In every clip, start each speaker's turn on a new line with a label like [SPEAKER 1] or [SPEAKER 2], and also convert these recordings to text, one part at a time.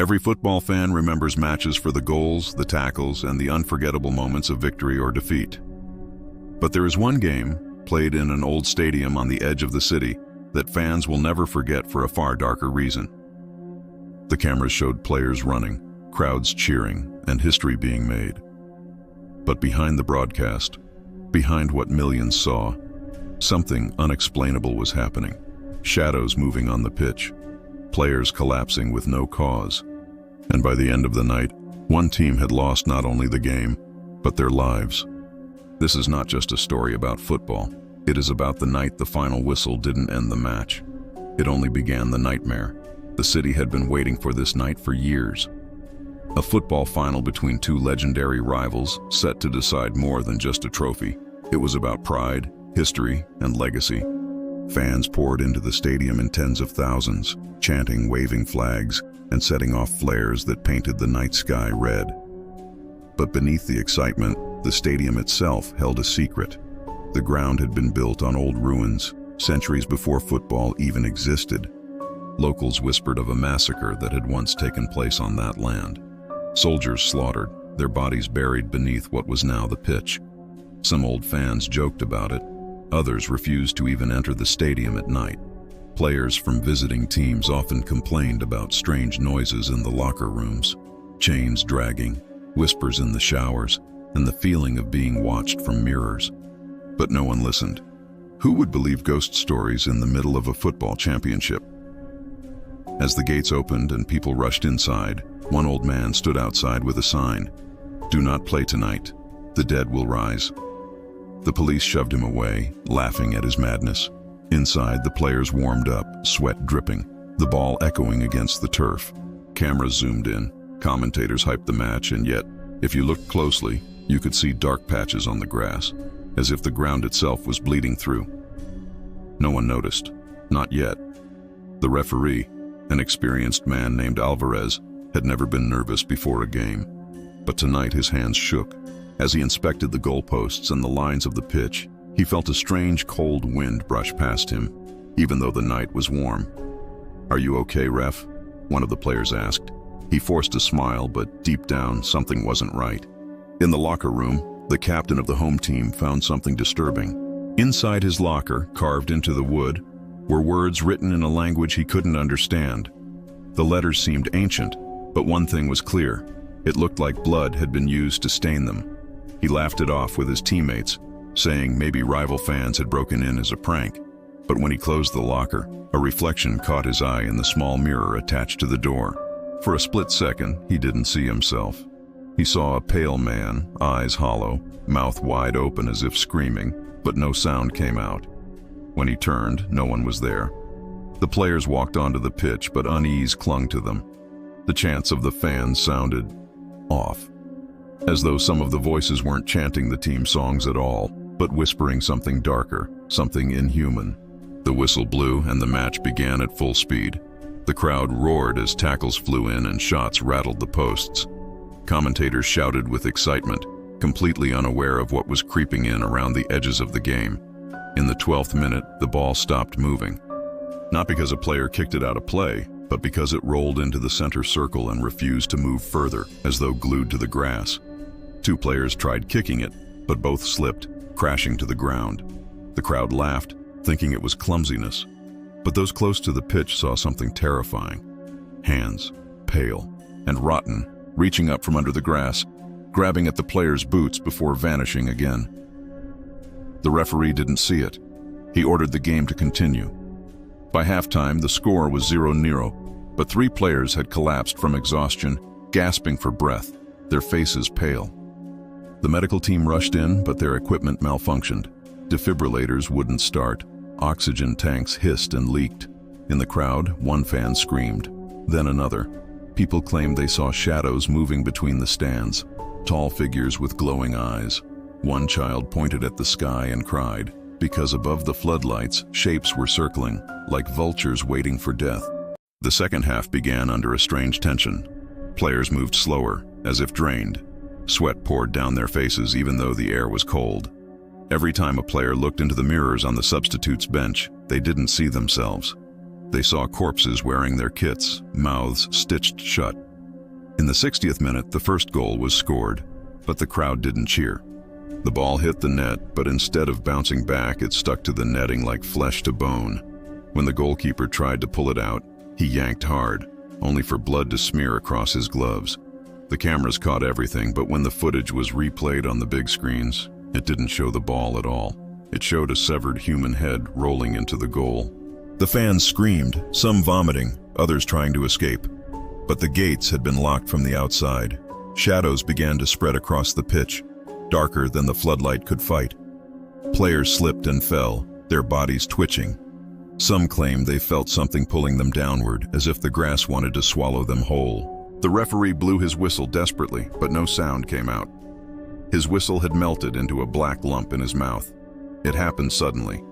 [SPEAKER 1] Every football fan remembers matches for the goals, the tackles, and the unforgettable moments of victory or defeat. But there is one game, played in an old stadium on the edge of the city, that fans will never forget for a far darker reason. The cameras showed players running, crowds cheering, and history being made. But behind the broadcast, behind what millions saw, something unexplainable was happening. Shadows moving on the pitch, players collapsing with no cause. And by the end of the night, one team had lost not only the game, but their lives. This is not just a story about football. It is about the night the final whistle didn't end the match. It only began the nightmare. The city had been waiting for this night for years. A football final between two legendary rivals set to decide more than just a trophy. It was about pride, history, and legacy. Fans poured into the stadium in tens of thousands, chanting, waving flags, and setting off flares that painted the night sky red. But beneath the excitement, the stadium itself held a secret. The ground had been built on old ruins, centuries before football even existed. Locals whispered of a massacre that had once taken place on that land. Soldiers slaughtered, their bodies buried beneath what was now the pitch. Some old fans joked about it. Others refused to even enter the stadium at night. Players from visiting teams often complained about strange noises in the locker rooms, chains dragging, whispers in the showers, and the feeling of being watched from mirrors. But no one listened. Who would believe ghost stories in the middle of a football championship? As the gates opened and people rushed inside, one old man stood outside with a sign, "Do not play tonight. The dead will rise." The police shoved him away, laughing at his madness. Inside, the players warmed up, sweat dripping, the ball echoing against the turf. Cameras zoomed in, commentators hyped the match, and yet, if you looked closely, you could see dark patches on the grass, as if the ground itself was bleeding through. No one noticed. Not yet. The referee, an experienced man named Alvarez, had never been nervous before a game. But tonight his hands shook. As he inspected the goalposts and the lines of the pitch, he felt a strange cold wind brush past him, even though the night was warm. "Are you okay, ref?" one of the players asked. He forced a smile, but deep down, something wasn't right. In the locker room, the captain of the home team found something disturbing. Inside his locker, carved into the wood, were words written in a language he couldn't understand. The letters seemed ancient, but one thing was clear. It looked like blood had been used to stain them. He laughed it off with his teammates, saying maybe rival fans had broken in as a prank. But when he closed the locker, a reflection caught his eye in the small mirror attached to the door. For a split second, he didn't see himself. He saw a pale man, eyes hollow, mouth wide open as if screaming, but no sound came out. When he turned, no one was there. The players walked onto the pitch, but unease clung to them. The chants of the fans sounded off, as though some of the voices weren't chanting the team songs at all, but whispering something darker, something inhuman. The whistle blew and the match began at full speed. The crowd roared as tackles flew in and shots rattled the posts. Commentators shouted with excitement, completely unaware of what was creeping in around the edges of the game. In the 12th minute, the ball stopped moving. Not because a player kicked it out of play, but because it rolled into the center circle and refused to move further, as though glued to the grass. Two players tried kicking it, but both slipped, crashing to the ground. The crowd laughed, thinking it was clumsiness. But those close to the pitch saw something terrifying. Hands, pale and rotten, reaching up from under the grass, grabbing at the player's boots before vanishing again. The referee didn't see it. He ordered the game to continue. By halftime, the score was 0-0, but three players had collapsed from exhaustion, gasping for breath, their faces pale. The medical team rushed in, but their equipment malfunctioned. Defibrillators wouldn't start. Oxygen tanks hissed and leaked. In the crowd, one fan screamed, then another. People claimed they saw shadows moving between the stands, tall figures with glowing eyes. One child pointed at the sky and cried, because above the floodlights, shapes were circling, like vultures waiting for death. The second half began under a strange tension. Players moved slower, as if drained. Sweat poured down their faces even though the air was cold. Every time a player looked into the mirrors on the substitutes bench, they didn't see themselves. They saw corpses wearing their kits, mouths stitched shut, In the 60th minute, the first goal was scored, but the crowd didn't cheer. The ball hit the net, but instead of bouncing back, it stuck to the netting like flesh to bone. When the goalkeeper tried to pull it out, he yanked hard, only for blood to smear across his gloves. The cameras caught everything, but when the footage was replayed on the big screens, it didn't show the ball at all. It showed a severed human head rolling into the goal. The fans screamed, some vomiting, others trying to escape. But the gates had been locked from the outside. Shadows began to spread across the pitch, darker than the floodlight could fight. Players slipped and fell, their bodies twitching. Some claimed they felt something pulling them downward, as if the grass wanted to swallow them whole. The referee blew his whistle desperately, but no sound came out. His whistle had melted into a black lump in his mouth. It happened suddenly.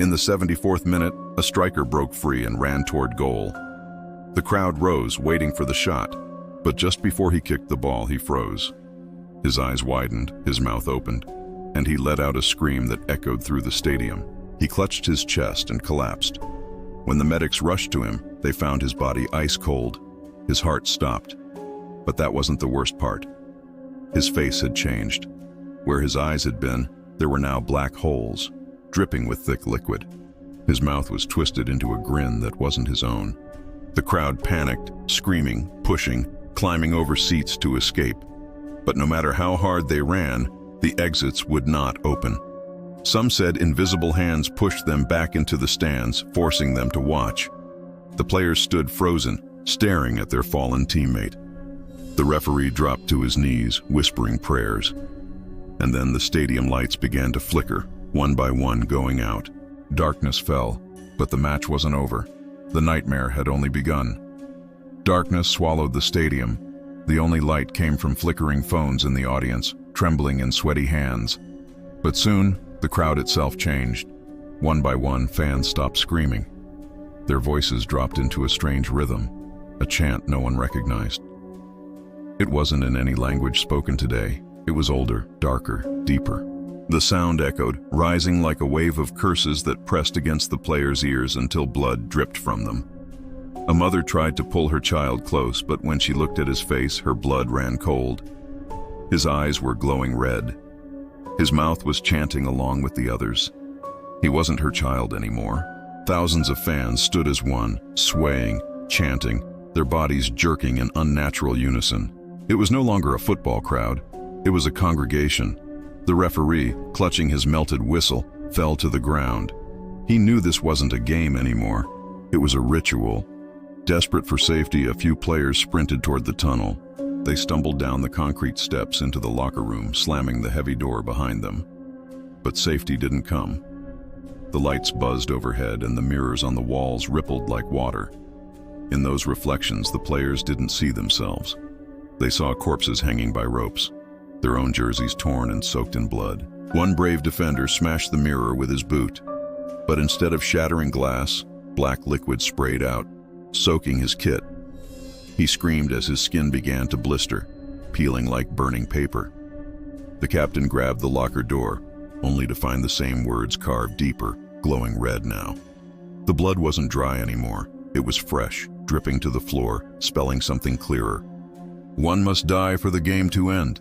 [SPEAKER 1] In the 74th minute, a striker broke free and ran toward goal. The crowd rose, waiting for the shot, but just before he kicked the ball, he froze. His eyes widened, his mouth opened, and he let out a scream that echoed through the stadium. He clutched his chest and collapsed. When the medics rushed to him, they found his body ice cold. His heart stopped. But that wasn't the worst part. His face had changed. Where his eyes had been, there were now black holes, dripping with thick liquid. His mouth was twisted into a grin that wasn't his own. The crowd panicked, screaming, pushing, climbing over seats to escape. But no matter how hard they ran, the exits would not open. Some said invisible hands pushed them back into the stands, forcing them to watch. The players stood frozen, staring at their fallen teammate. The referee dropped to his knees, whispering prayers. And then the stadium lights began to flicker, one by one going out. Darkness fell, but the match wasn't over. The nightmare had only begun. Darkness swallowed the stadium. The only light came from flickering phones in the audience, trembling in sweaty hands. But soon, the crowd itself changed. One by one, fans stopped screaming. Their voices dropped into a strange rhythm, a chant no one recognized. It wasn't in any language spoken today. It was older, darker, deeper. The sound echoed, rising like a wave of curses that pressed against the players' ears until blood dripped from them. A mother tried to pull her child close, but when she looked at his face, her blood ran cold. His eyes were glowing red. His mouth was chanting along with the others. He wasn't her child anymore. Thousands of fans stood as one, swaying, chanting, their bodies jerking in unnatural unison. It was no longer a football crowd. It was a congregation. The referee, clutching his melted whistle, fell to the ground. He knew this wasn't a game anymore. It was a ritual. Desperate for safety, a few players sprinted toward the tunnel. They stumbled down the concrete steps into the locker room, slamming the heavy door behind them. But safety didn't come. The lights buzzed overhead and the mirrors on the walls rippled like water. In those reflections, the players didn't see themselves. They saw corpses hanging by ropes, their own jerseys torn and soaked in blood. One brave defender smashed the mirror with his boot, but instead of shattering glass, black liquid sprayed out, soaking his kit. He screamed as his skin began to blister, peeling like burning paper. The captain grabbed the locker door, only to find the same words carved deeper, glowing red now. The blood wasn't dry anymore. It was fresh, dripping to the floor, spelling something clearer. One must die for the game to end.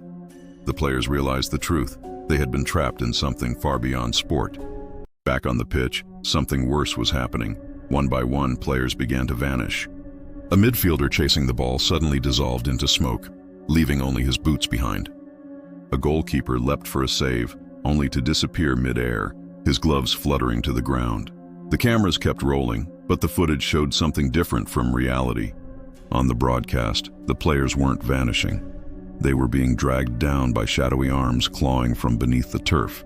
[SPEAKER 1] The players realized the truth. They had been trapped in something far beyond sport. Back on the pitch, something worse was happening. One by one, players began to vanish. A midfielder chasing the ball suddenly dissolved into smoke, leaving only his boots behind. A goalkeeper leapt for a save, only to disappear mid-air, his gloves fluttering to the ground. The cameras kept rolling, but the footage showed something different from reality. On the broadcast, the players weren't vanishing. They were being dragged down by shadowy arms clawing from beneath the turf.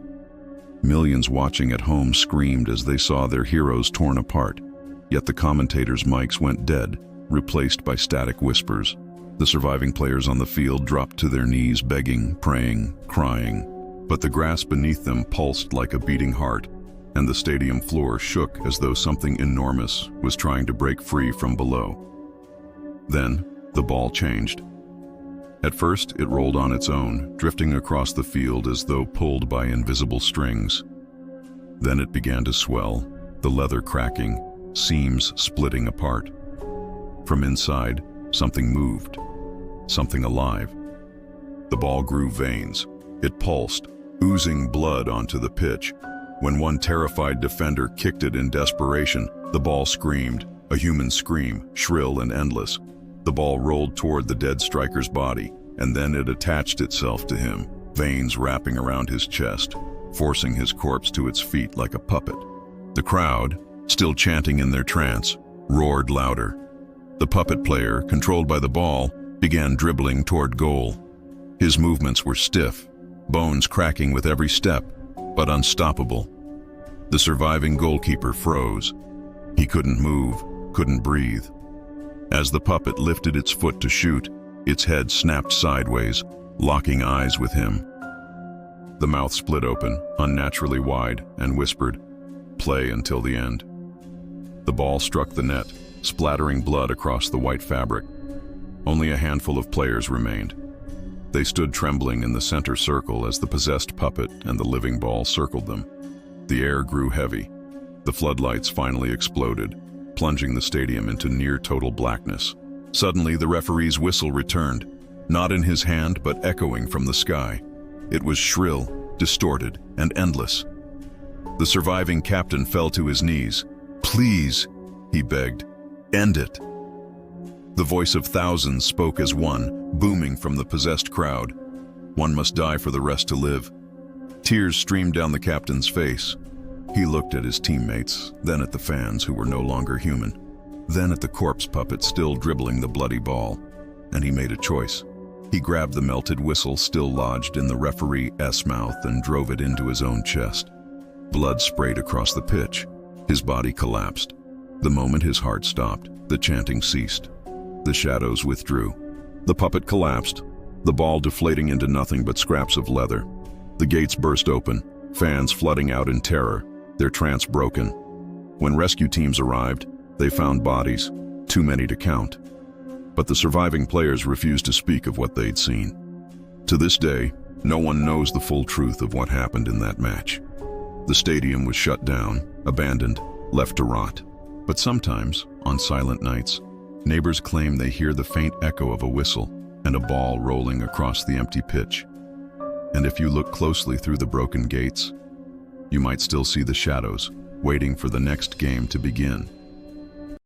[SPEAKER 1] Millions watching at home screamed as they saw their heroes torn apart, yet the commentators' mics went dead, replaced by static whispers. The surviving players on the field dropped to their knees, begging, praying, crying. But the grass beneath them pulsed like a beating heart, and the stadium floor shook as though something enormous was trying to break free from below. Then, the ball changed. At first, it rolled on its own, drifting across the field as though pulled by invisible strings. Then it began to swell, the leather cracking, seams splitting apart. From inside, something moved. something alive. The ball grew veins. It pulsed, oozing blood onto the pitch. When one terrified defender kicked it in desperation, the ball screamed, a human scream, shrill and endless. The ball rolled toward the dead striker's body, and then it attached itself to him, veins wrapping around his chest, forcing his corpse to its feet like a puppet. The crowd, still chanting in their trance, roared louder. The puppet player, controlled by the ball, began dribbling toward goal. His movements were stiff, bones cracking with every step, but unstoppable. The surviving goalkeeper froze. He couldn't move, couldn't breathe. As the puppet lifted its foot to shoot, its head snapped sideways, locking eyes with him. The mouth split open, unnaturally wide, and whispered, "Play until the end." The ball struck the net, splattering blood across the white fabric. Only a handful of players remained. They stood trembling in the center circle as the possessed puppet and the living ball circled them. The air grew heavy. The floodlights finally exploded, plunging the stadium into near-total blackness. Suddenly, the referee's whistle returned, not in his hand but echoing from the sky. It was shrill, distorted, and endless. The surviving captain fell to his knees. "Please," he begged, "end it." The voice of thousands spoke as one, booming from the possessed crowd. One must die for the rest to live. Tears streamed down the captain's face. He looked at his teammates, then at the fans who were no longer human, then at the corpse puppet still dribbling the bloody ball, and he made a choice. He grabbed the melted whistle still lodged in the referee's mouth and drove it into his own chest. Blood sprayed across the pitch. His body collapsed. The moment his heart stopped, the chanting ceased. The shadows withdrew. The puppet collapsed, the ball deflating into nothing but scraps of leather. The gates burst open, fans flooding out in terror, their trance broken. When rescue teams arrived, they found bodies, too many to count. But the surviving players refused to speak of what they'd seen. To this day, no one knows the full truth of what happened in that match. The stadium was shut down, abandoned, left to rot. But sometimes, on silent nights, neighbors claim they hear the faint echo of a whistle and a ball rolling across the empty pitch. And if you look closely through the broken gates, you might still see the shadows, waiting for the next game to begin.